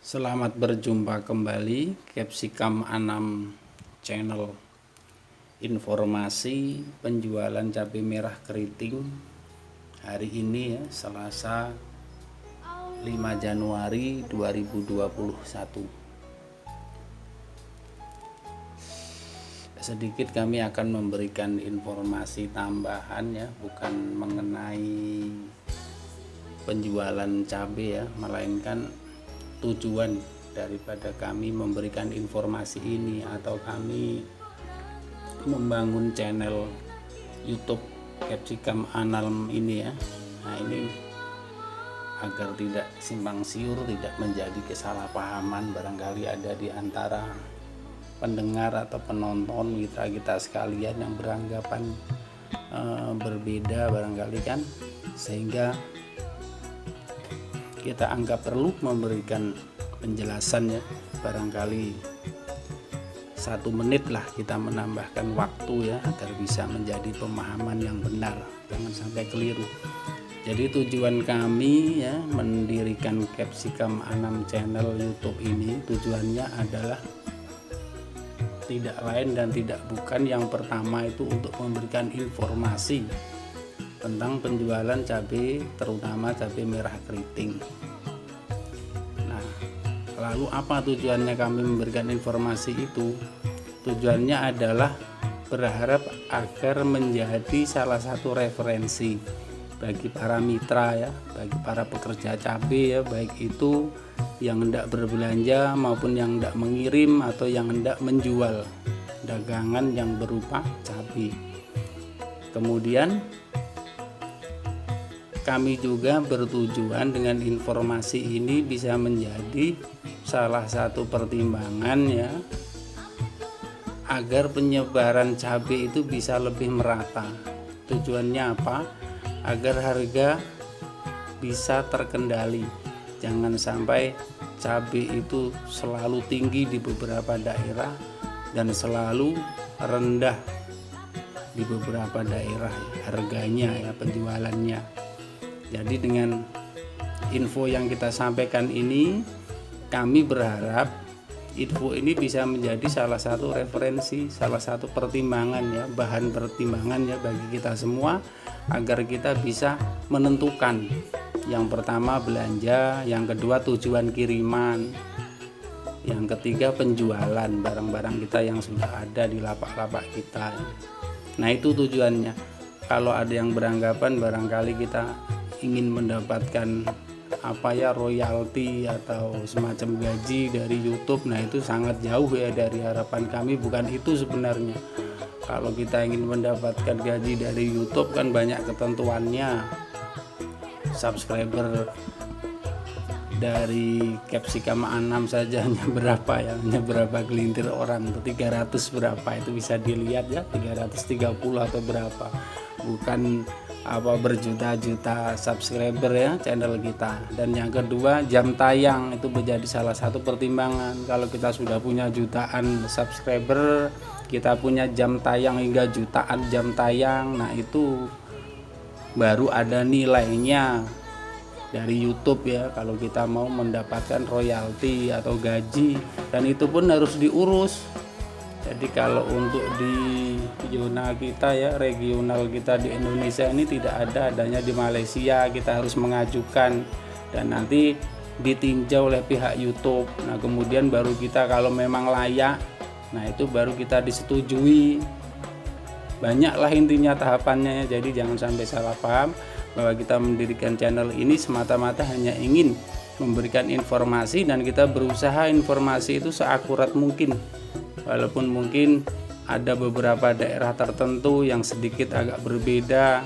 Selamat berjumpa kembali Capsicum Anam Channel. Informasi penjualan cabai merah keriting hari ini ya, Selasa 5 Januari 2021. Sedikit kami akan memberikan informasi tambahan ya, bukan mengenai penjualan cabai ya, melainkan tujuan daripada kami memberikan informasi ini atau kami membangun channel YouTube Capsicum Anam ini ya. Nah, ini agar tidak simpang siur, tidak menjadi kesalahpahaman barangkali ada di antara pendengar atau penonton kita sekalian yang beranggapan berbeda barangkali kan, sehingga kita anggap perlu memberikan penjelasan ya, barangkali 1 menit lah kita menambahkan waktu ya, agar bisa menjadi pemahaman yang benar, jangan sampai keliru. Jadi tujuan kami ya mendirikan Capsicum Anam Channel YouTube ini, tujuannya adalah tidak lain dan tidak bukan, yang pertama itu untuk memberikan informasi tentang penjualan cabai, terutama cabai merah keriting. Nah, lalu apa tujuannya kami memberikan informasi itu? Tujuannya adalah berharap agar menjadi salah satu referensi bagi para mitra ya, bagi para pekerja cabai ya, baik itu yang hendak berbelanja maupun yang hendak mengirim atau yang hendak menjual dagangan yang berupa cabai. Kemudian kami juga bertujuan dengan informasi ini bisa menjadi salah satu pertimbangan ya, agar penyebaran cabai itu bisa lebih merata. Tujuannya apa? Agar harga bisa terkendali. Jangan sampai cabai itu selalu tinggi di beberapa daerah dan selalu rendah di beberapa daerah harganya ya, penjualannya. Jadi dengan info yang kita sampaikan ini, kami berharap info ini bisa menjadi salah satu referensi, salah satu pertimbangan ya, bahan pertimbangan ya bagi kita semua, agar kita bisa menentukan yang pertama belanja, yang kedua tujuan kiriman, yang ketiga penjualan barang-barang kita yang sudah ada di lapak-lapak kita. Nah, itu tujuannya. Kalau ada yang beranggapan barangkali kita ingin mendapatkan royalti atau semacam gaji dari YouTube, nah itu sangat jauh ya dari harapan kami. Bukan itu sebenarnya. Kalau kita ingin mendapatkan gaji dari YouTube kan banyak ketentuannya. Subscriber dari Capsicum Anam saja hanya berapa ya, hanya berapa gelintir orang, 300 berapa, itu bisa dilihat ya, 330 atau berapa, bukan berjuta-juta subscriber ya channel kita. Dan yang kedua, jam tayang itu menjadi salah satu pertimbangan. Kalau kita sudah punya jutaan subscriber, kita punya jam tayang hingga jutaan jam tayang, nah itu baru ada nilainya dari YouTube ya, kalau kita mau mendapatkan royalti atau gaji, dan itu pun harus diurus. Jadi kalau untuk di zona kita ya, regional kita di Indonesia ini tidak ada, adanya di Malaysia. Kita harus mengajukan dan nanti ditinjau oleh pihak YouTube. Nah, kemudian baru kita kalau memang layak, nah itu baru kita disetujui. Banyaklah intinya tahapannya, jadi jangan sampai salah paham bahwa kita mendirikan channel ini semata-mata hanya ingin memberikan informasi, dan kita berusaha informasi itu seakurat mungkin. Walaupun mungkin ada beberapa daerah tertentu yang sedikit agak berbeda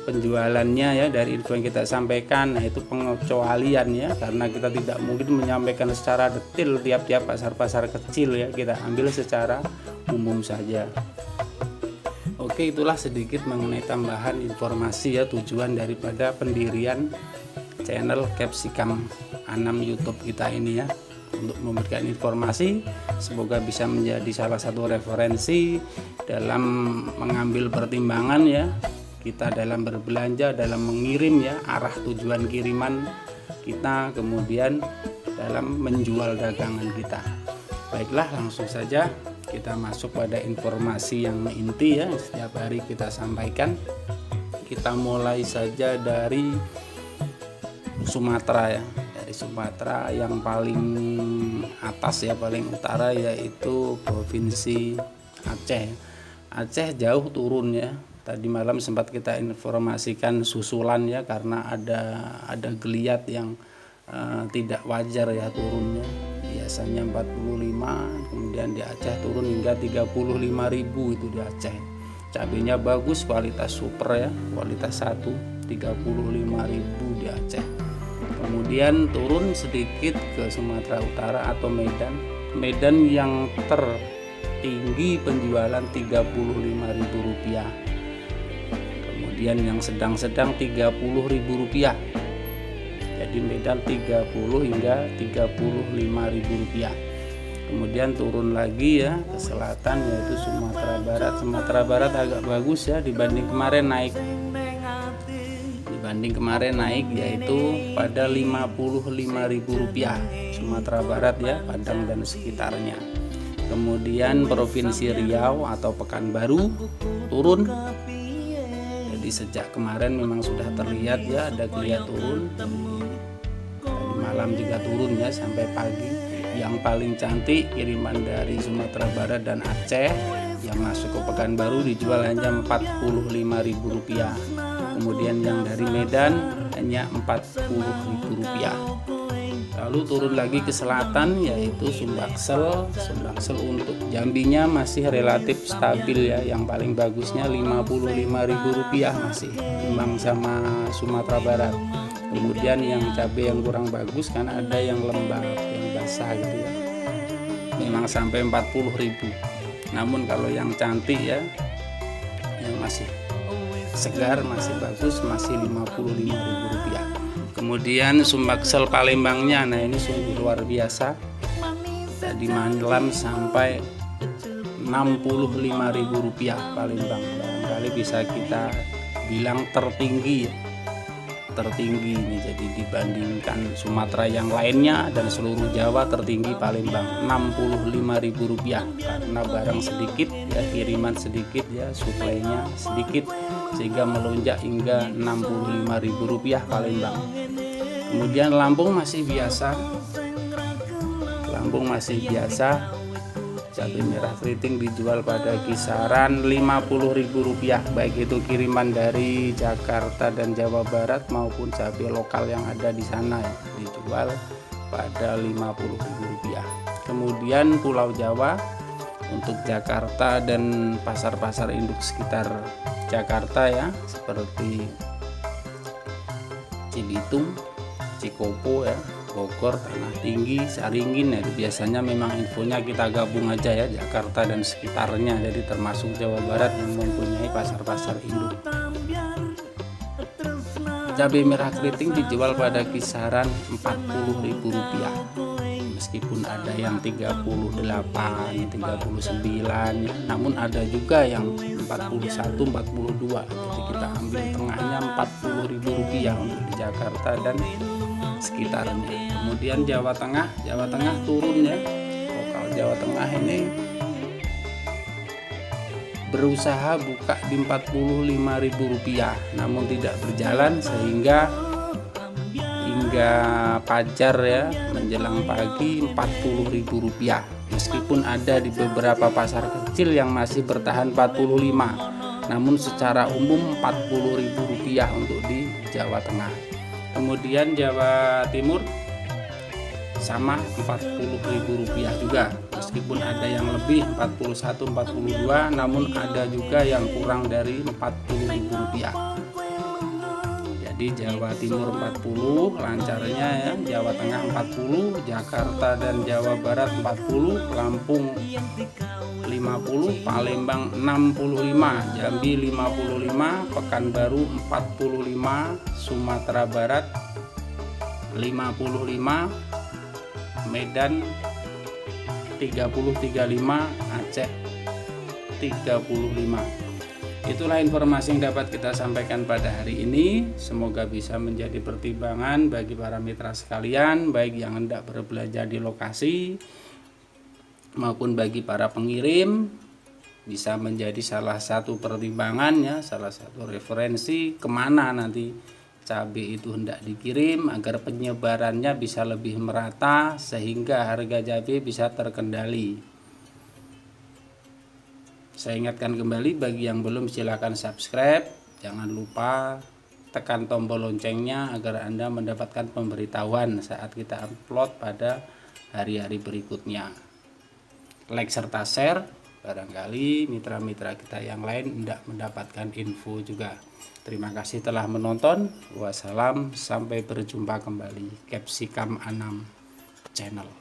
penjualannya ya dari info yang kita sampaikan, nah itu pengecualian ya, karena kita tidak mungkin menyampaikan secara detail tiap-tiap pasar-pasar kecil ya, kita ambil secara umum saja. Oke, itulah sedikit mengenai tambahan informasi ya, tujuan daripada pendirian channel Capsicum Anam YouTube kita ini ya, untuk memberikan informasi, semoga bisa menjadi salah satu referensi dalam mengambil pertimbangan ya kita dalam berbelanja, dalam mengirim ya, arah tujuan kiriman kita, kemudian dalam menjual dagangan kita. Baiklah, langsung saja kita masuk pada informasi yang inti ya, setiap hari kita sampaikan. Kita mulai saja dari Sumatera ya. Dari Sumatera yang paling atas ya, paling utara, yaitu Provinsi Aceh. Aceh jauh turun ya. Tadi malam sempat kita informasikan susulan ya, karena ada geliat yang tidak wajar ya turunnya. Biasanya 45, kemudian di Aceh turun hingga 35.000 itu di Aceh. Cabenya bagus, kualitas super ya, kualitas 1, 35.000 di Aceh. Kemudian turun sedikit ke Sumatera Utara atau Medan. Medan yang tertinggi penjualan Rp35.000. Kemudian yang sedang-sedang Rp30.000. Jadi Medan 30 hingga Rp35.000. Kemudian turun lagi ya ke selatan, yaitu Sumatera Barat. Sumatera Barat agak bagus ya, dibanding kemarin naik. Yaitu pada Rp55.000 Sumatera Barat ya, Padang dan sekitarnya. Kemudian Provinsi Riau atau Pekanbaru turun. Jadi sejak kemarin memang sudah terlihat ya, ada geliat turun. Tadi malam juga turun ya sampai pagi. Yang paling cantik kiriman dari Sumatera Barat dan Aceh yang masuk ke Pekanbaru dijual hanya Rp45.000. Kemudian yang dari Medan hanya Rp40.000. Lalu turun lagi ke selatan, yaitu Sumbaksel. Sumbaksel untuk Jambinya masih relatif stabil ya, yang paling bagusnya Rp55.000 masih imbang sama Sumatera Barat. Kemudian yang cabai yang kurang bagus kan ada yang lembab, yang basah gitu ya, memang sampai Rp40.000. Namun kalau yang cantik ya, yang masih segar, masih bagus, masih Rp55.000. Kemudian Sumbaksel Palembangnya, nah ini sungguh luar biasa. Tadi malam sampai Rp65.000 Palembang. Barangkali bisa kita bilang tertinggi ini. Jadi dibandingkan Sumatera yang lainnya dan seluruh Jawa, tertinggi Palembang Rp65.000 karena barang sedikit ya, kiriman sedikit ya, suplainya sedikit, sehingga melonjak hingga Rp65.000 Palembang. Kemudian Lampung masih biasa, cabai merah keriting dijual pada kisaran Rp50.000, baik itu kiriman dari Jakarta dan Jawa Barat maupun cabai lokal yang ada di sana ya, dijual pada Rp50.000. Kemudian Pulau Jawa untuk Jakarta dan pasar-pasar induk sekitar Jakarta ya, seperti Cibitung, Cikopo ya, Bogor, Tanah Tinggi, Saringin ya, itu biasanya memang infonya kita gabung aja ya, Jakarta dan sekitarnya, jadi termasuk Jawa Barat yang mempunyai pasar-pasar induk. Cabai merah keriting dijual pada kisaran Rp40.000, meskipun ada yang 38, 39 ya, namun ada juga yang 41, 42. Jadi kita ambil tengahnya Rp40.000 untuk di Jakarta dan sekitarnya. Kemudian Jawa Tengah turun ya. Lokal Jawa Tengah ini berusaha buka di Rp45.000, namun tidak berjalan sehingga hingga fajar ya, menjelang pagi Rp40.000. Meskipun ada di beberapa pasar kecil yang masih bertahan 45, namun secara umum Rp40.000 untuk di Jawa Tengah. Kemudian Jawa Timur sama Rp40.000 juga, meskipun ada yang lebih 41, 42, namun ada juga yang kurang dari Rp40.000. Jadi Jawa Timur 40 lancarnya ya, Jawa Tengah 40, Jakarta dan Jawa Barat 40, Lampung 50, Palembang 65, Jambi 55, Pekanbaru 45, Sumatera Barat 55, Medan 30, 35, Aceh 35. Itulah informasi yang dapat kita sampaikan pada hari ini. Semoga bisa menjadi pertimbangan bagi para mitra sekalian, baik yang hendak berbelanja di lokasi maupun bagi para pengirim. Bisa menjadi salah satu pertimbangan ya, salah satu referensi kemana nanti cabai itu hendak dikirim agar penyebarannya bisa lebih merata sehingga harga cabai bisa terkendali. Saya ingatkan kembali, bagi yang belum silakan subscribe, jangan lupa tekan tombol loncengnya agar Anda mendapatkan pemberitahuan saat kita upload pada hari-hari berikutnya. Like serta share, barangkali mitra-mitra kita yang lain tidak mendapatkan info juga. Terima kasih telah menonton. Wassalam, sampai berjumpa kembali. Capsicum Anam Channel.